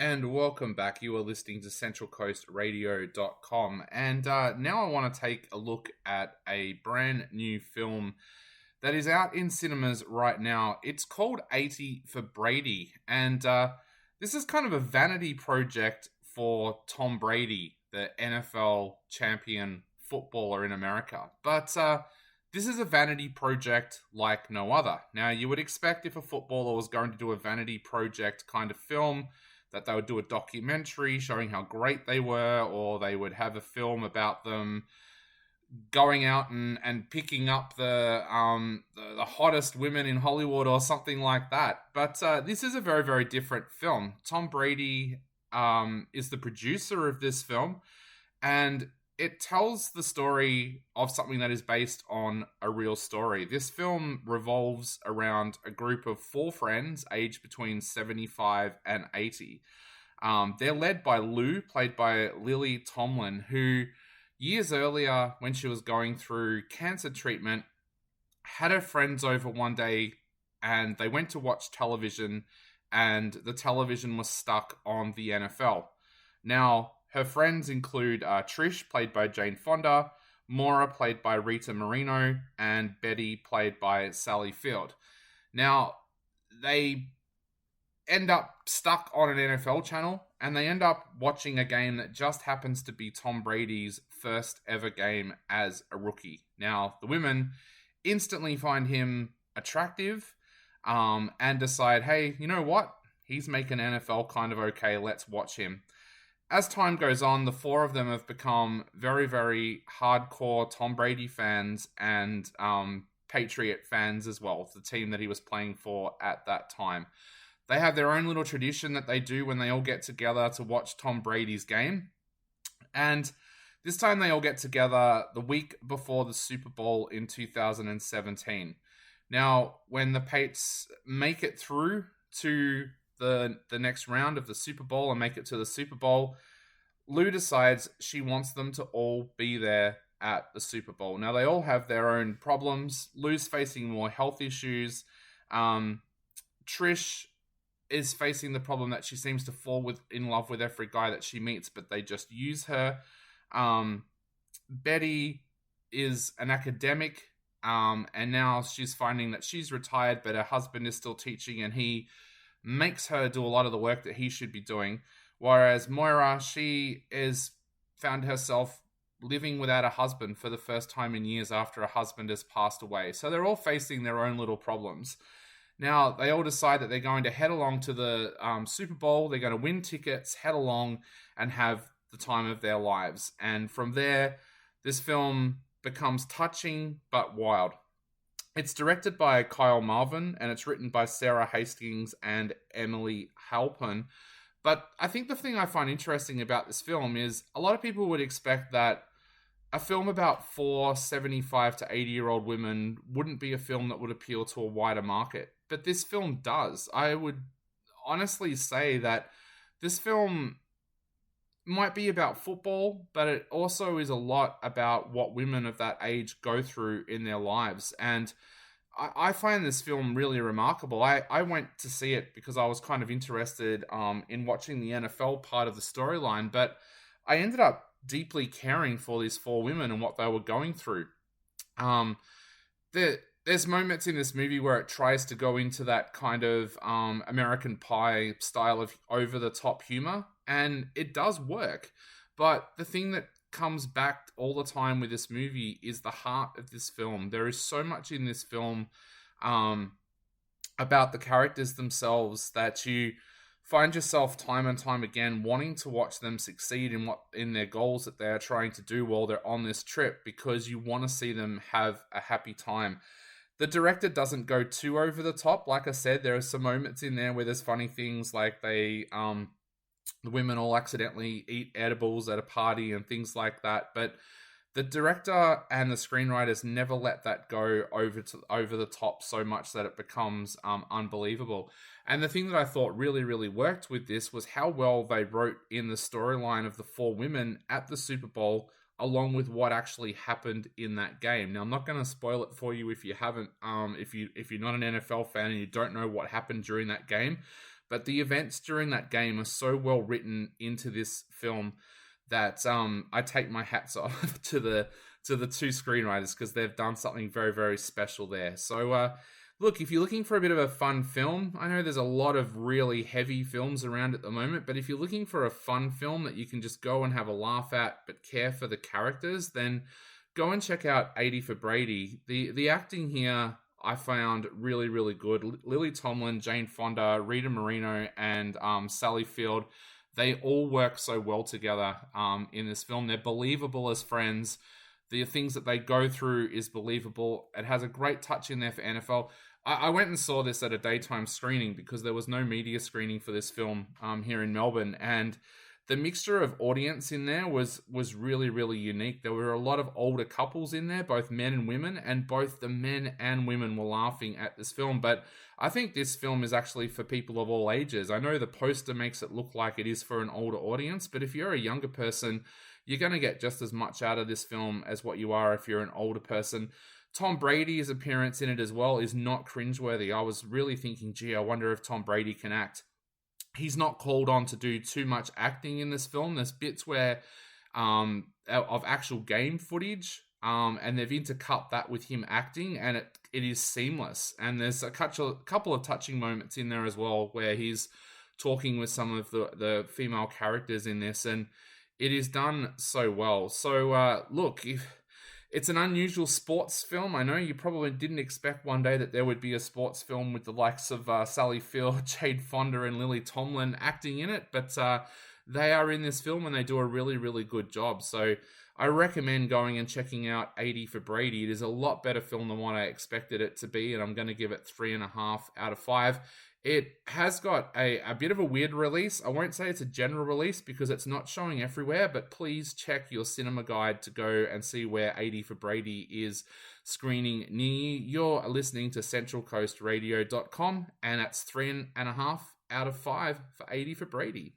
And welcome back. You are listening to CentralCoastRadio.com. And now I want to take a look at a brand new film that is out in cinemas right now. It's called 80 for Brady. And this is kind of a vanity project for Tom Brady, the NFL champion footballer in America. But this is a vanity project like no other. Now, you would expect if a footballer was going to do a vanity project kind of film, that they would do a documentary showing how great they were, or they would have a film about them going out and picking up the hottest women in Hollywood or something like that. But this is a very, very different film. Tom Brady is the producer of this film, and it tells the story of something that is based on a real story. This film revolves around a group of four friends aged between 75 and 80. They're led by Lou, played by Lily Tomlin, who years earlier, when she was going through cancer treatment, had her friends over one day and they went to watch television, and the television was stuck on the NFL. Now, her friends include Trish, played by Jane Fonda, Maura, played by Rita Moreno, and Betty, played by Sally Field. Now, they end up stuck on an NFL channel, and they end up watching a game that just happens to be Tom Brady's first ever game as a rookie. Now, the women instantly find him attractive and decide, hey, you know what? He's making NFL kind of okay. Let's watch him. As time goes on, the four of them have become very, very hardcore Tom Brady fans and Patriot fans as well, the team that he was playing for at that time. They have their own little tradition that they do when they all get together to watch Tom Brady's game. And this time they all get together the week before the Super Bowl in 2017. Now, when the Pates make it through to the next round of the Super Bowl and make it to the Super Bowl, Lou decides she wants them to all be there at the Super Bowl. Now, they all have their own problems. Lou's facing more health issues. Trish is facing the problem that she seems to fall in love with every guy that she meets, but they just use her. Betty is an academic, and now she's finding that she's retired, but her husband is still teaching, and he makes her do a lot of the work that he should be doing. Whereas Moira, she is found herself living without a husband for the first time in years after a husband has passed away. So they're all facing their own little problems. Now, they all decide that they're going to head along to the Super Bowl. They're going to win tickets, head along, and have the time of their lives. And from there, this film becomes touching but wild. It's directed by Kyle Malvin, and it's written by Sarah Hastings and Emily Halpin. But I think the thing I find interesting about this film is a lot of people would expect that a film about four 75 to 80-year-old women wouldn't be a film that would appeal to a wider market. But this film does. I would honestly say that this film might be about football, but it also is a lot about what women of that age go through in their lives. And I find this film really remarkable. I went to see it because I was kind of interested in watching the NFL part of the storyline, but I ended up deeply caring for these four women and what they were going through. There's moments in this movie where it tries to go into that kind of American Pie style of over-the-top humor, and it does work. But the thing that comes back all the time with this movie is the heart of this film. There is so much in this film about the characters themselves that you find yourself time and time again wanting to watch them succeed in their goals that they're trying to do while they're on this trip, because you want to see them have a happy time. The director doesn't go too over the top. Like I said, there are some moments in there where there's funny things like the women all accidentally eat edibles at a party and things like that. But the director and the screenwriters never let that go over the top so much that it becomes unbelievable. And the thing that I thought really, really worked with this was how well they wrote in the storyline of the four women at the Super Bowl along with what actually happened in that game. Now, I'm not going to spoil it for you if you haven't, if you're not an NFL fan and you don't know what happened during that game, but the events during that game are so well written into this film that I take my hats off to the two screenwriters, because they've done something very, very special there. So look, if you're looking for a bit of a fun film, I know there's a lot of really heavy films around at the moment, but if you're looking for a fun film that you can just go and have a laugh at but care for the characters, then go and check out 80 for Brady. The acting here I found really, really good. Lily Tomlin, Jane Fonda, Rita Moreno, and Sally Field, they all work so well together in this film. They're believable as friends. The things that they go through is believable. It has a great touch in there for NFL. I went and saw this at a daytime screening because there was no media screening for this film here in Melbourne, and the mixture of audience in there was really, really unique. There were a lot of older couples in there, both men and women, and both the men and women were laughing at this film. But I think this film is actually for people of all ages. I know the poster makes it look like it is for an older audience, but if you're a younger person, you're going to get just as much out of this film as what you are if you're an older person. Tom Brady's appearance in it as well is not cringeworthy. I was really thinking, gee, I wonder if Tom Brady can act. He's not called on to do too much acting in this film. There's bits where of actual game footage, and they've intercut that with him acting, and it is seamless. And there's a couple of touching moments in there as well where he's talking with some of the female characters in this, and it is done so well. So look, it's an unusual sports film. I know you probably didn't expect one day that there would be a sports film with the likes of Sally Field, Jade Fonda, and Lily Tomlin acting in it, but they are in this film and they do a really, really good job. So I recommend going and checking out 80 for Brady. It is a lot better film than what I expected it to be, and I'm going to give it 3.5 out of 5. It has got a bit of a weird release. I won't say it's a general release because it's not showing everywhere, but please check your cinema guide to go and see where 80 for Brady is screening near you. You're listening to centralcoastradio.com, and that's 3.5 out of 5 for 80 for Brady.